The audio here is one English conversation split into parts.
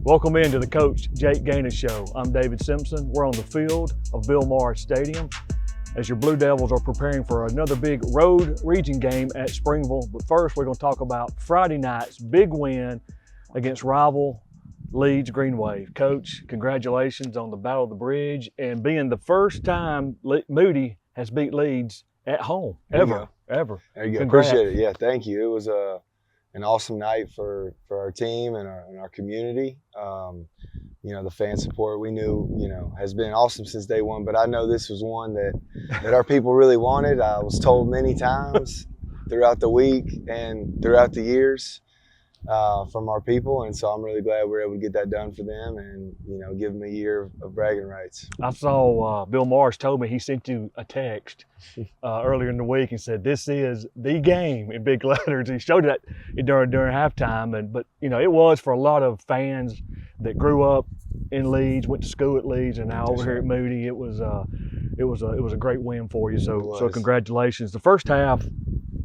Welcome into the Coach Jake Ganus Show. I'm David Simpson. We're on the field of Bill Morris Stadium as your Blue Devils are preparing for another big road region game at Springville. But first, we're going to talk about Friday night's big win against rival Leeds Green Wave. Coach, congratulations on the Battle of the Bridge and being the first time Moody has beat Leeds at home, ever. There you go. Congrats. Appreciate it. Yeah, thank you. It was an awesome night for our team and our community. The fan support we knew, has been awesome since day one. But I know this was one that our people really wanted. I was told many times throughout the week and throughout the years from our people, and so I'm really glad we were able to get that done for them and give them a year of bragging rights. I saw Bill Morris told me he sent you a text earlier in the week and said this is the game in big letters. He showed that during halftime, but it was for a lot of fans that grew up in Leeds, went to school at Leeds, and now over here at Moody. It was a great win for you. So congratulations. The first half,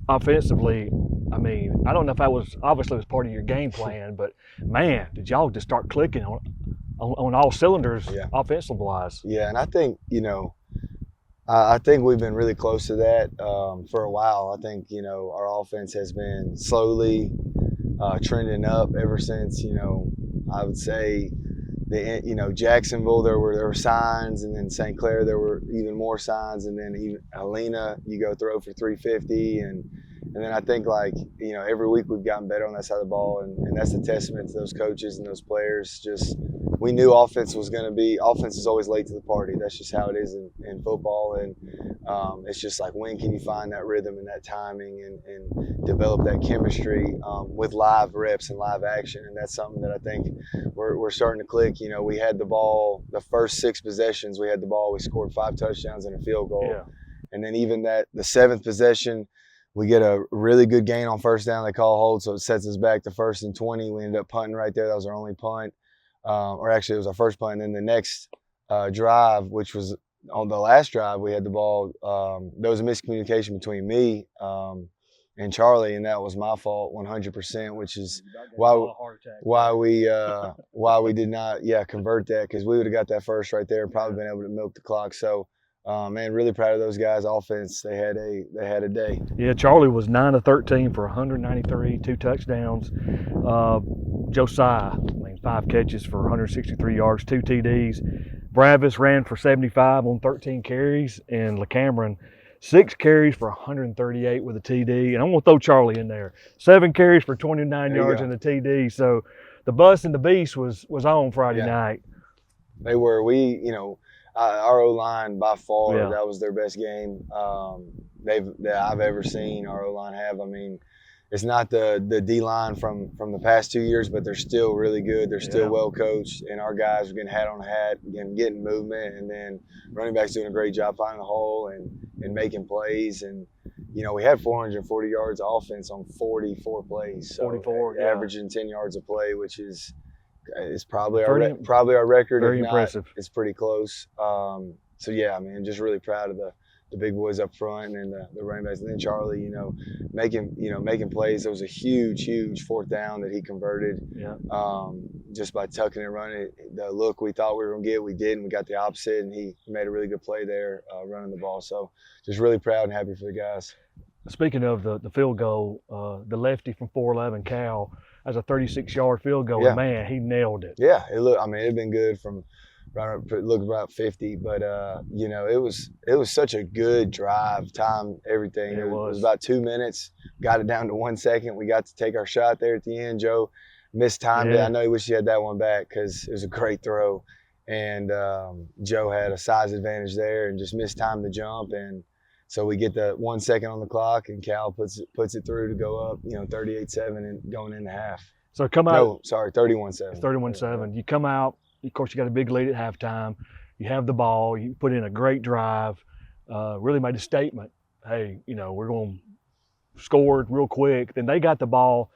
offensively, I mean, I don't know if that was obviously part of your game plan, but man, did y'all just start clicking on all cylinders, offensive wise? Yeah, and I think I think we've been really close to that for a while. I think our offense has been slowly trending up ever since I would say Jacksonville there were signs, and then St. Clair there were even more signs, and then even Helena you go throw for 350 and then I think every week we've gotten better on that side of the ball, and that's a testament to those coaches and those players. Just we knew offense is always late to the party. That's just how it is in football, and it's just like when can you find that rhythm and that timing and develop that chemistry with live reps and live action, and that's something that I think we're starting to click. We had the ball the first 6 possessions. We had the ball. We scored 5 touchdowns and a field goal, and then even the 7th possession. We get a really good gain on first down. They call a hold, so it sets us back to 1st and 20. We ended up punting right there. That was our only punt. Or actually, it was our first punt. And then the next drive, which was on the last drive, we had the ball. There was a miscommunication between me and Charlie, and that was my fault 100%, which is why we did not convert that, because we would have got that first right there and probably been able to milk the clock. So. Man, really proud of those guys. Offense, they had a day. Yeah, Charlie was 9 of 13 for 193, 2 touchdowns. Josiah, 5 catches for 163 yards, 2 TDs. Bravis ran for 75 on 13 carries, and LeCameron 6 carries for 138 with a TD. And I'm gonna throw Charlie in there. 7 carries for 29 yards and a TD. So the bus and the beast was on Friday night. They were. Our O-line by far, that was their best game that I've ever seen our O-line have. I mean, it's not the D-line from the past 2 years, but they're still really good. They're still well coached, and our guys are getting hat on hat and getting movement, and then running backs doing a great job finding the hole and making plays. And we had 440 yards of offense on 44 plays, so 44, averaging 10 yards a play, which is probably our record. Very impressive. It's pretty close. Just really proud of the big boys up front and the running backs. And then Charlie, making plays. There was a huge 4th down that he converted. Just by tucking and running. The look we thought we were gonna get, we did, and we got the opposite. And he made a really good play there, running the ball. So just really proud and happy for the guys. Speaking of the field goal, the lefty from 411, Cal, has a 36-yard field goal. Man, he nailed it. Yeah, it'd been good from look about 50, but it was such a good drive, time, everything. It was about 2 minutes, got it down to 1 second. We got to take our shot there at the end. Joe mistimed it. I know he wished he had that one back because it was a great throw, and Joe had a size advantage there and just mistimed the jump, and so we get the 1 second on the clock, and Cal puts it through to go up, 38-7 and going into half. So come out. No, sorry, 31-7. 31-7. You come out. Of course, you got a big lead at halftime. You have the ball. You put in a great drive. Really made a statement. Hey, we're going to score real quick. Then they got the ball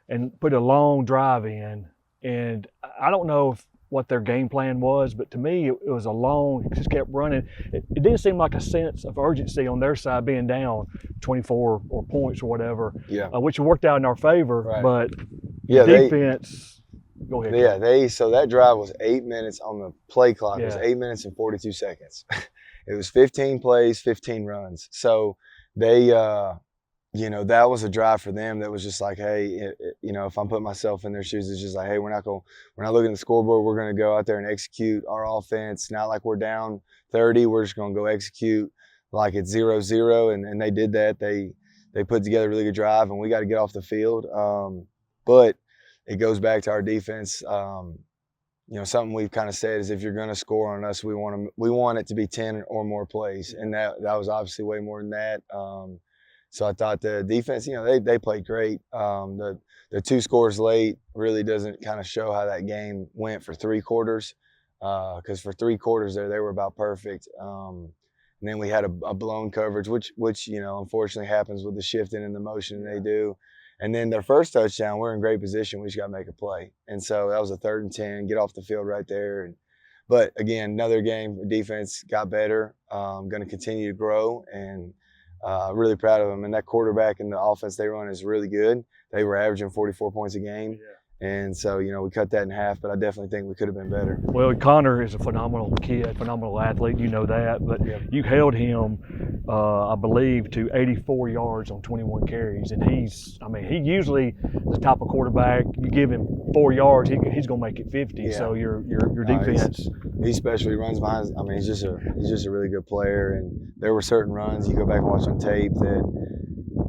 and put a long drive in. And I don't know what their game plan was, but to me, it was it just kept running. It didn't seem like a sense of urgency on their side being down 24 or points or whatever, which worked out in our favor. Right. But defense Go ahead. Yeah, so that drive was 8 minutes on the play clock. It was Yeah. 8 minutes and 42 seconds. It was 15 plays, 15 runs. So they, that was a drive for them that was just like, hey, if I'm putting myself in their shoes, it's just like, hey, we're not looking at the scoreboard. We're going to go out there and execute our offense. Not like we're down 30. We're just going to go execute like it's 0-0. And they did that. They put together a really good drive, and we got to get off the field. But it goes back to our defense. Something we've kind of said is if you're going to score on us, we want it to be 10 or more plays, and that was obviously way more than that. So I thought the defense, they played great. The 2 scores late really doesn't kind of show how that game went for 3 quarters, because for 3 quarters there they were about perfect. And then we had a blown coverage, which unfortunately happens with the shifting and the motion they do. And then their first touchdown, we're in great position. We just got to make a play. And so that was a 3rd and 10, get off the field right there. But again, another game, defense got better, going to continue to grow, and really proud of them. And that quarterback and the offense they run is really good. They were averaging 44 points a game. Yeah. And so, we cut that in half, but I definitely think we could have been better. Well, Connor is a phenomenal kid, phenomenal athlete. You know that. But you held him, I believe, to 84 yards on 21 carries. And he usually is the type of quarterback, you give him 4 yards, he's going to make it 50. Yeah. So your defense. He's special. He runs behind. He's just a really good player. And there were certain runs, you go back and watch on tape, that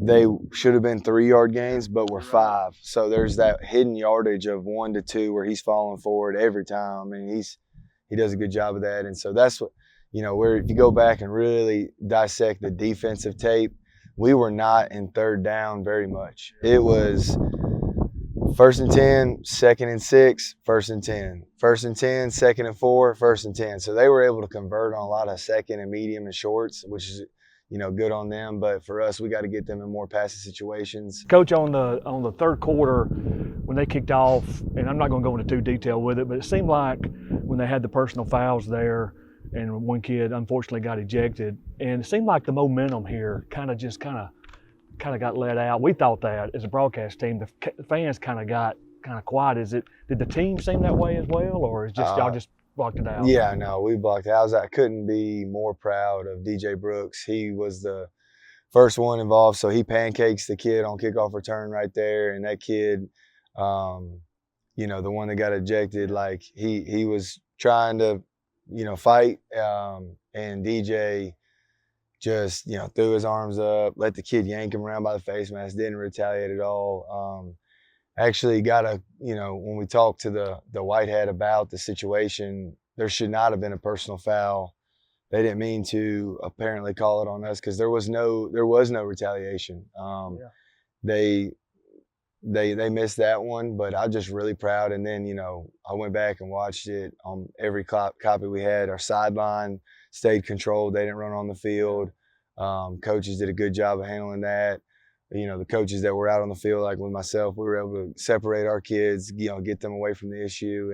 they should have been 3-yard gains, but were 5. So there's that hidden yardage of 1 to 2 where he's falling forward every time. He does a good job of that. And so that's what, where if you go back and really dissect the defensive tape, we were not in 3rd down very much. It was 1st and 10, 2nd and 6, 1st and 10, 1st and 10, 2nd and 4, 1st and 10. So they were able to convert on a lot of second and medium and shorts, which is, good on them. But for us, we got to get them in more passing situations. Coach, on the 3rd quarter, when they kicked off, and I'm not going to go into too detail with it, but it seemed like when they had the personal fouls there, and one kid unfortunately got ejected, and it seemed like the momentum here kind of got let out. We thought that as a broadcast team, the fans kind of got quiet. Did the team seem that way as well, or is just y'all just blocked it out? Yeah, no, we blocked it out. I couldn't be more proud of DJ Brooks. He was the first one involved, so he pancakes the kid on kickoff return right there, and that kid, the one that got ejected, like he was trying to, fight, and DJ just, threw his arms up, let the kid yank him around by the face mask, didn't retaliate at all. Actually got when we talked to the white hat about the situation, there should not have been a personal foul. They didn't mean to apparently call it on us because there was no retaliation. They missed that one, but I'm just really proud. And then, I went back and watched it on every copy we had. Our sideline stayed controlled. They didn't run on the field. Coaches did a good job of handling that. The coaches that were out on the field, like with myself, we were able to separate our kids, get them away from the issue.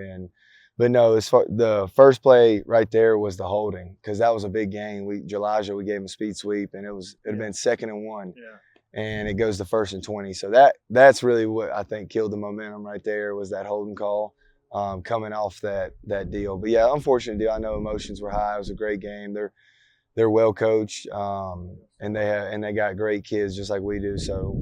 But no, the first play right there was the holding, because that was a big game. Jalaja, we gave him a speed sweep, and it'd have been 2nd and 1. Yeah. And it goes to 1st and 20. So that's really what I think killed the momentum right there, was that holding call coming off that deal. But yeah, unfortunate deal. I know emotions were high. It was a great game. They're well coached, and they got great kids just like we do. So,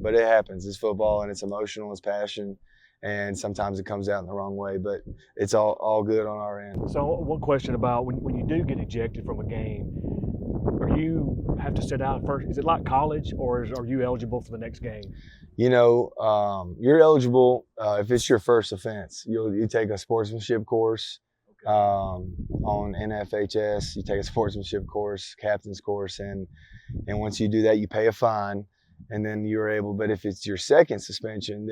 but it happens. It's football, and it's emotional, it's passion, and sometimes it comes out in the wrong way. But it's all good on our end. So, one question about when you do get ejected from a game, or you have to sit out first, is it like college, or are you eligible for the next game? You're eligible if it's your first offense. You take a sportsmanship course. On NFHS, you take a sportsmanship course, captain's course, and once you do that, you pay a fine, and then you're able. But if it's your second suspension,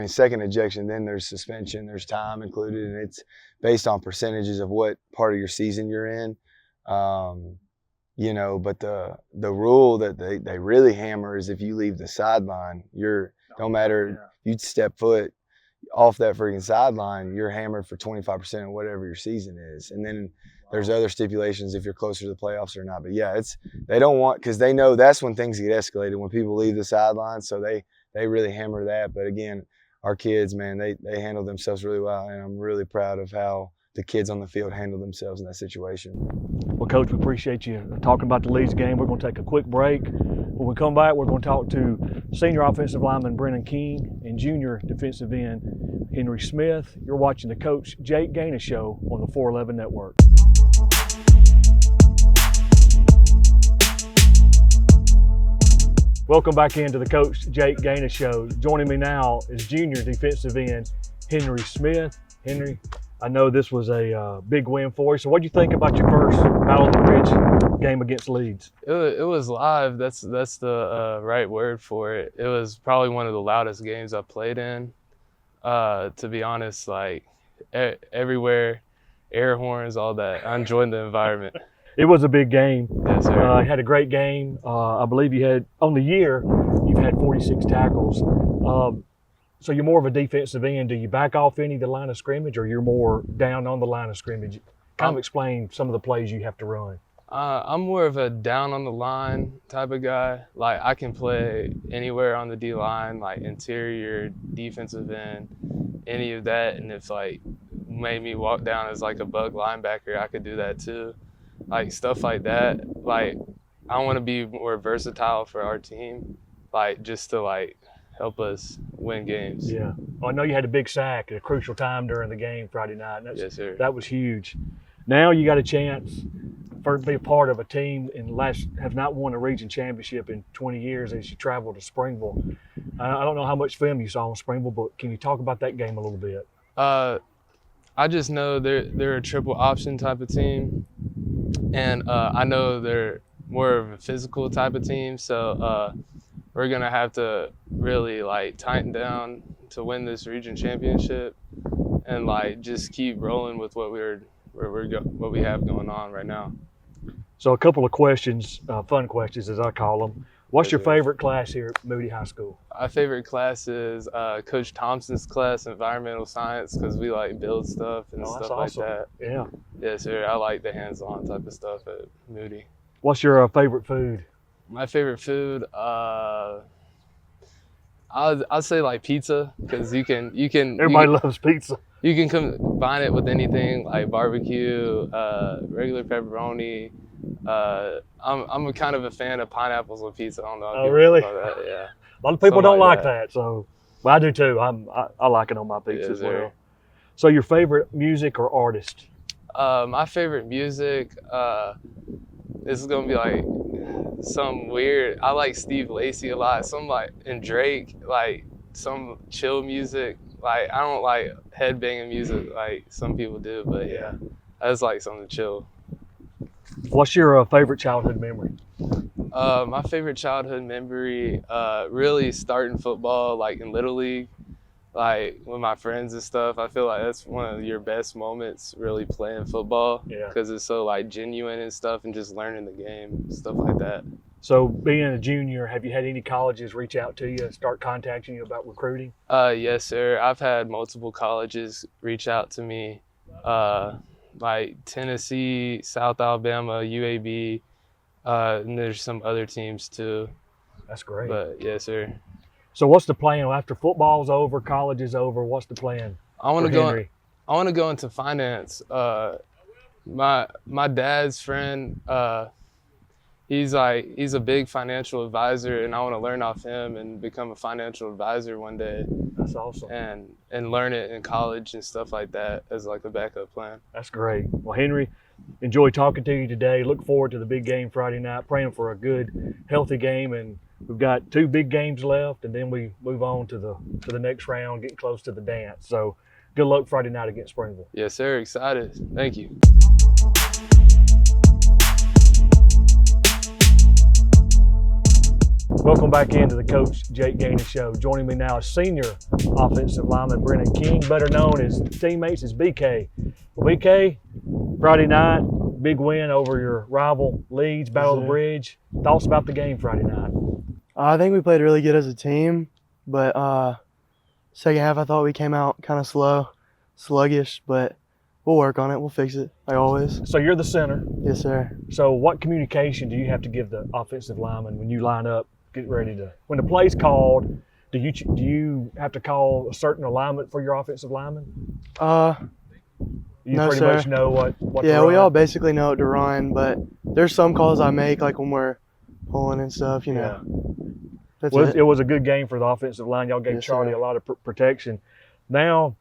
second ejection, then there's suspension, there's time included, and it's based on percentages of what part of your season you're in. But the rule that they really hammer is if you leave the sideline, no matter if you step foot off that freaking sideline, you're hammered for 25% of whatever your season is. And then there's other stipulations if you're closer to the playoffs or not. But yeah, they don't want, because they know that's when things get escalated, when people leave the sideline. So they really hammer that. But again, our kids, man, they handled themselves really well, and I'm really proud of how the kids on the field handled themselves in that situation. Well, Coach, we appreciate you talking about the Leeds game. We're going to take a quick break. When we come back, we're going to talk to senior offensive lineman Brennan King and junior defensive end Henry Smith. You're watching the Coach Jake Ganus Show on the 411 Network. Welcome back into the Coach Jake Ganus Show. Joining me now is junior defensive end Henry Smith. Henry, I know this was a big win for you. So what did you think about your first Battle of the Bridge game against Leeds? It was live. That's the right word for it. It was probably one of the loudest games I've played in. To be honest, like everywhere, air horns, all that. I enjoyed the environment. It was a big game. Yes, sir. You had a great game. I believe you had, on the year, you've had 46 tackles. So you're more of a defensive end. Do you back off any of the line of scrimmage, or you're more down on the line of scrimmage? Kind of explain some of the plays you have to run. I'm more of a down on the line type of guy. Like I can play anywhere on the D line, like interior, defensive end, any of that. And if like made me walk down as like a bug linebacker, I could do that too. Like stuff like that. Like I want to be more versatile for our team, like just to like help us win games. Yeah. Well, I know you had a big sack at a crucial time during the game Friday night. And Yes, sir. That was huge. Now you got a chance to be a part of a team and have not won a region championship in 20 years as you travel to Springville. I don't know how much film you saw in Springville, but can you talk about that game a little bit? I just know they're a triple option type of team, and I know they're more of a physical type of team. So we're gonna have to really like tighten down to win this region championship, and like just keep rolling with what we have going on right now. So a couple of questions, fun questions as I call them. What's your favorite class here at Moody High School? My favorite class is Coach Thompson's class, environmental science, because we like build stuff and stuff awesome. like that. Yeah. Yes, sir. I like the hands-on type of stuff at Moody. What's your favorite food? My favorite food, I'll say like pizza, because you can. Everybody loves pizza. You can combine it with anything like barbecue, regular pepperoni. I'm a kind of a fan of pineapples on pizza. I don't know if you really? know that. Yeah. A lot of people don't like that. that, so well, I do too. I like it on my pizza as well. Sir. So your favorite music or artist? My favorite music, this is gonna be like some weird. I like Steve Lacy a lot. And Drake, like some chill music. Like I don't like headbanging music like some people do, but yeah, I just like something chill. What's your favorite childhood memory? My favorite childhood memory, really starting football, like in Little League, like with my friends and stuff. I feel like that's one of your best moments, really playing football, because it's so like genuine and stuff, and just learning the game, stuff like that. So being a junior, have you had any colleges reach out to you, start contacting you about recruiting? Yes, sir. I've had multiple colleges reach out to me, like Tennessee, South Alabama, UAB, and there's some other teams too. That's great. But yes, sir. So what's the plan after football's over, college is over? What's the plan? I want to go into finance. My dad's friend, he's a big financial advisor, and I want to learn off him and become a financial advisor one day. That's awesome. And learn it in college and stuff like that as like a backup plan. That's great. Well, Henry, enjoy talking to you today. Look forward to the big game Friday night. Praying for a good, healthy game, and we've got 2 big games left, and then we move on to the next round, getting close to the dance. So good luck Friday night against Springville. Yes, sir. Excited. Thank you. Welcome back into the Coach Jake Ganus Show. Joining me now is senior offensive lineman Brennan King, better known as teammates as BK. Well, BK, Friday night, big win over your rival Leeds, Battle of the Bridge. Thoughts about the game Friday night? I think we played really good as a team, but second half I thought we came out kind of sluggish, but we'll work on it. We'll fix it, like always. So you're the center. Yes, sir. So what communication do you have to give the offensive lineman when you line up, get ready to, when the play's called, Do you have to call a certain alignment for your offensive linemen? You No, pretty sir. much know what Yeah, to we run? all basically know what to run, but there's some calls I make, like when we're pulling and stuff, you know. That's Well, it. it was a good game for the offensive line. Y'all gave Yes, Charlie sir. a lot of protection. Now,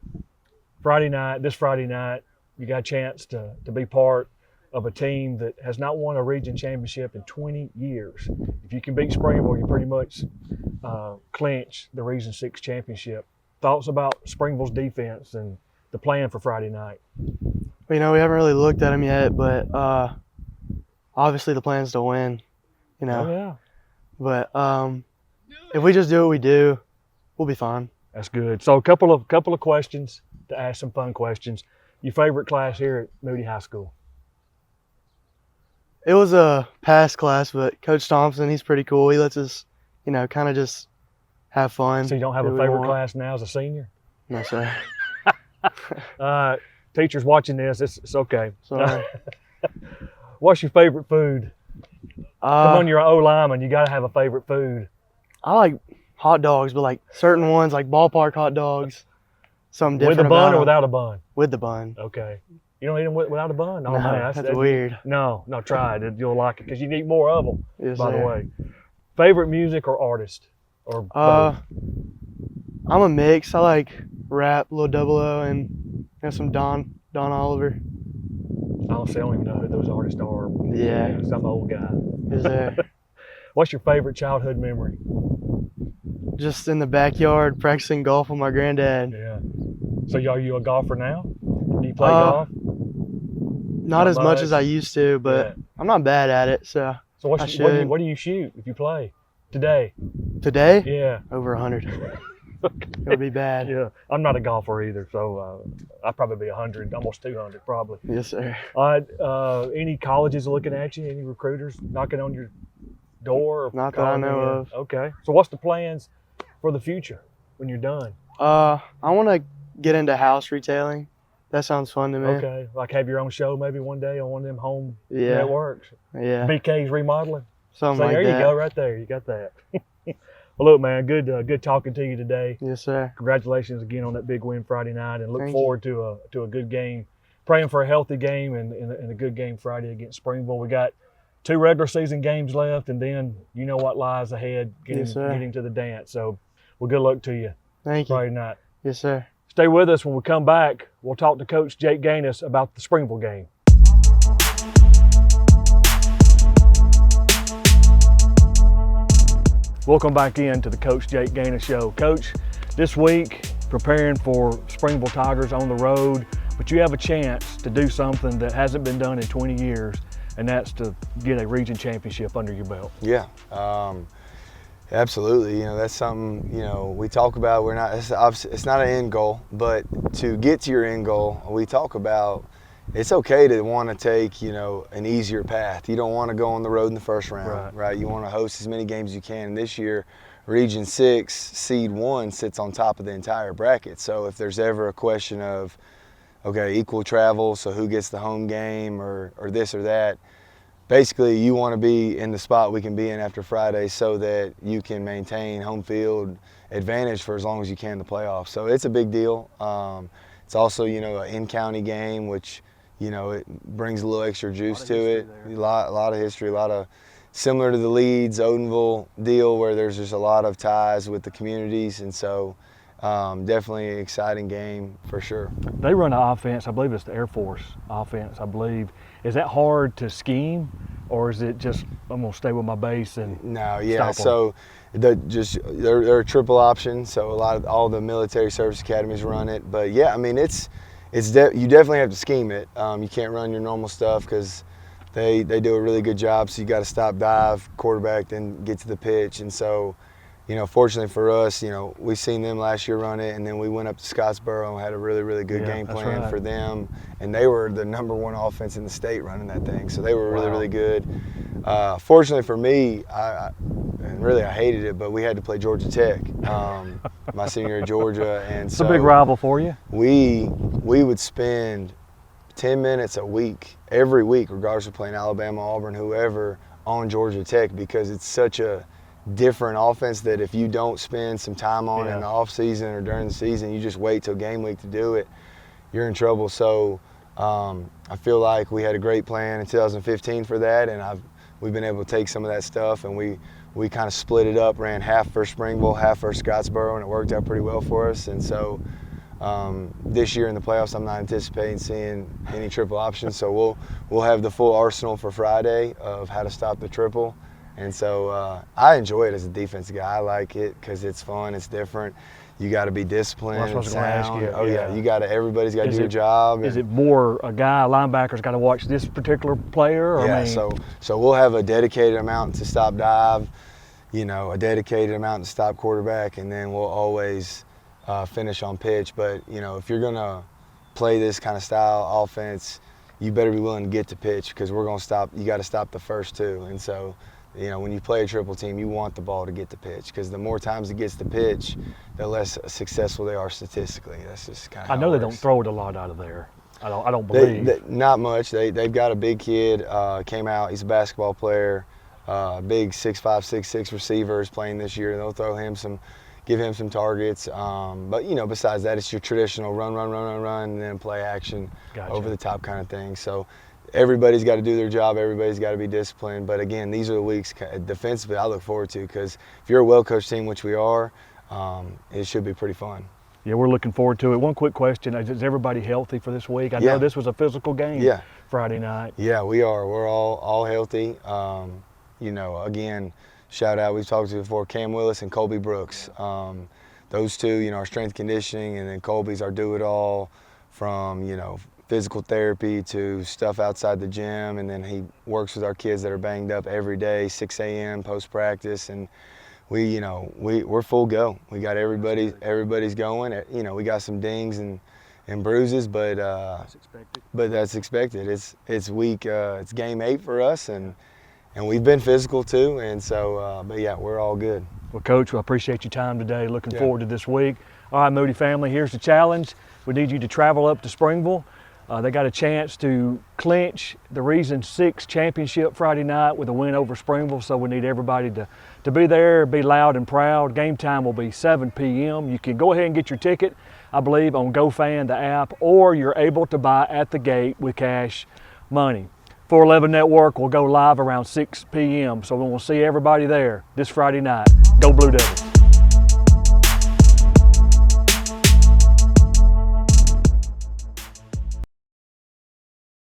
this Friday night, you got a chance to be part of a team that has not won a region championship in 20 years. If you can beat Springville, you pretty much clinch the Region 6 championship. Thoughts about Springville's defense and the plan for Friday night? You know, we haven't really looked at them yet, but obviously the plan's to win, you know. Oh, yeah. But if we just do what we do, we'll be fine. That's good. So a couple of questions to ask, some fun questions. Your favorite class here at Moody High School? It was a past class, but Coach Thompson, he's pretty cool. He lets us, you know, kind of just have fun. So you don't have do a what we favorite want. class now as a senior? No, sir. Teachers watching this, it's okay. Sorry. What's your favorite food? Come on, you're an O-lineman. You got to have a favorite food. I like hot dogs, but like certain ones, like ballpark hot dogs, something With different a bun about or 'em. without a bun? With the bun. Okay. You don't eat them without a bun? Oh, No, man, that's weird. No, try it. You'll like it because you need more of them, Yes, by the sir. way. Favorite music or artist? Or Uh, both? I'm a mix. I like rap, Lil Double O, and you know, some Don Oliver. Honestly, I don't even know who those artists are. Yeah. I'm an old guy. Is there What's your favorite childhood memory? just in the backyard practicing golf with my granddad. Yeah. So are you a golfer now? Do you play Uh, golf? Not as much much. as I used to, but Yeah. I'm not bad at it. So So I what do should. what do you shoot if you play today? today, Yeah. over 100. It would be bad. Yeah. I'm not a golfer either, so I'd probably be 100, almost 200 probably. Yes, sir. All right. Any colleges looking at you? Any recruiters knocking on your door? Or Not that I calling know you in? of. Okay. So what's the plans for the future when you're done? I want to get into house retailing. That sounds fun to me. Okay. Like have your own show maybe one day on one of them home Yeah. networks. Yeah. BK's remodeling. Something So like there that. you go, right there. You got that. Well, look, man, good talking to you today. Yes, sir. Congratulations again on that big win Friday night, and look Thank you. forward to a good game. Praying for a healthy game and a good game Friday against Springville. We got 2 regular season games left, and then you know what lies ahead, Yes, sir. getting to the dance. So, well, good luck to you Thank you. Friday night. Yes, sir. Stay with us. When we come back, we'll talk to Coach Jake Ganus about the Springville game. Welcome back in to the Coach Jake Ganus Show. Coach, this week preparing for Springville Tigers on the road, but you have a chance to do something that hasn't been done in 20 years, and that's to get a region championship under your belt. Yeah, absolutely. You know, that's something, you know, we talk about. It's not an end goal, but to get to your end goal, we talk about it's okay to want to take, you know, an easier path. You don't want to go on the road in the first round, right? You want to host as many games as you can. And this year, Region 6, Seed 1 sits on top of the entire bracket. So if there's ever a question of, okay, equal travel, so who gets the home game or this or that, basically you want to be in the spot we can be in after Friday so that you can maintain home field advantage for as long as you can in the playoffs. So it's a big deal. It's also, you know, an in-county game, which, you know, it brings a little extra juice to it. A lot of history, a lot of similar to the Leeds, Odenville deal where there's just a lot of ties with the communities. And so definitely an exciting game for sure. They run an offense, I believe it's the Air Force offense, I believe. Is that hard to scheme, or is it just, I'm going to stay with my base and No, yeah, stop 'em? so they're a triple option, so all the military service academies run it. But yeah, I mean, you definitely have to scheme it. You can't run your normal stuff because they do a really good job. So you got to stop, dive, quarterback, then get to the pitch. And so, you know, fortunately for us, you know, we seen them last year run it, and then we went up to Scottsboro and had a really, really good game that's plan right. for them. And they were the #1 offense in the state running that thing. So they were really, Wow. really good. Fortunately for me, and really I hated it, but we had to play Georgia Tech my senior year at Georgia. And It's so a big rival for you. we would spend 10 minutes a week, every week, regardless of playing Alabama, Auburn, whoever, on Georgia Tech because it's such a different offense that if you don't spend some time on in the off season or during the season, you just wait till game week to do it, you're in trouble. So I feel like we had a great plan in 2015 for that, and we've been able to take some of that stuff, and we kind of split it up, ran half for Springville, half for Scottsboro, and it worked out pretty well for us. And so this year in the playoffs, I'm not anticipating seeing any triple options, so we'll have the full arsenal for Friday of how to stop the triple. And so I enjoy it as a defensive guy. I like it because it's fun, it's different. You got to be disciplined. Well, that's what I was sound. gonna ask you. Oh yeah, everybody's got to do their job. Is it more a guy, a linebacker's got to watch this particular player? Or yeah, I mean, so we'll have a dedicated amount to stop dive, a dedicated amount to stop quarterback, and then we'll always finish on pitch. But if you're gonna play this kind of style offense, you better be willing to get to pitch because we're gonna stop. You got to stop the first two, and so. When you play a triple team, you want the ball to get to pitch because the more times it gets to pitch, the less successful they are statistically. That's just kind of. I know they don't throw it a lot out of there. I don't believe. Not much. They've got a big kid. Came out. He's a basketball player. Big 6'5", 6'6" receiver is playing this year. They'll give him some targets. But besides that, it's your traditional run, and then play action, over the top kind of thing. So. Everybody's got to do their job. Everybody's got to be disciplined. But again, these are the weeks defensively I look forward to because if you're a well-coached team, which we are, it should be pretty fun. Yeah, we're looking forward to it. One quick question: is everybody healthy for this week? I know this was a physical game. Friday night. Yeah, we are. We're all healthy. Again, shout out. We've talked to before Cam Willis and Colby Brooks. Those two, our strength conditioning, and then Colby's our do-it-all from physical therapy to stuff outside the gym, and then he works with our kids that are banged up every day, 6 a.m. post practice, and we're full go. We got everybody's going. We got some dings and bruises, but that's expected. It's week it's game 8 for us, and we've been physical too, and so but yeah, we're all good. Well, Coach, I appreciate your time today. Looking forward to this week. All right, Moody family, here's the challenge. We need you to travel up to Springville. They got a chance to clinch the Region 6 championship Friday night with a win over Springville, so we need everybody to be there, be loud and proud. Game time will be 7 p.m. You can go ahead and get your ticket, I believe, on GoFan, the app, or you're able to buy at the gate with cash money. 411 Network will go live around 6 p.m., so we'll see everybody there this Friday night. Go Blue Devils.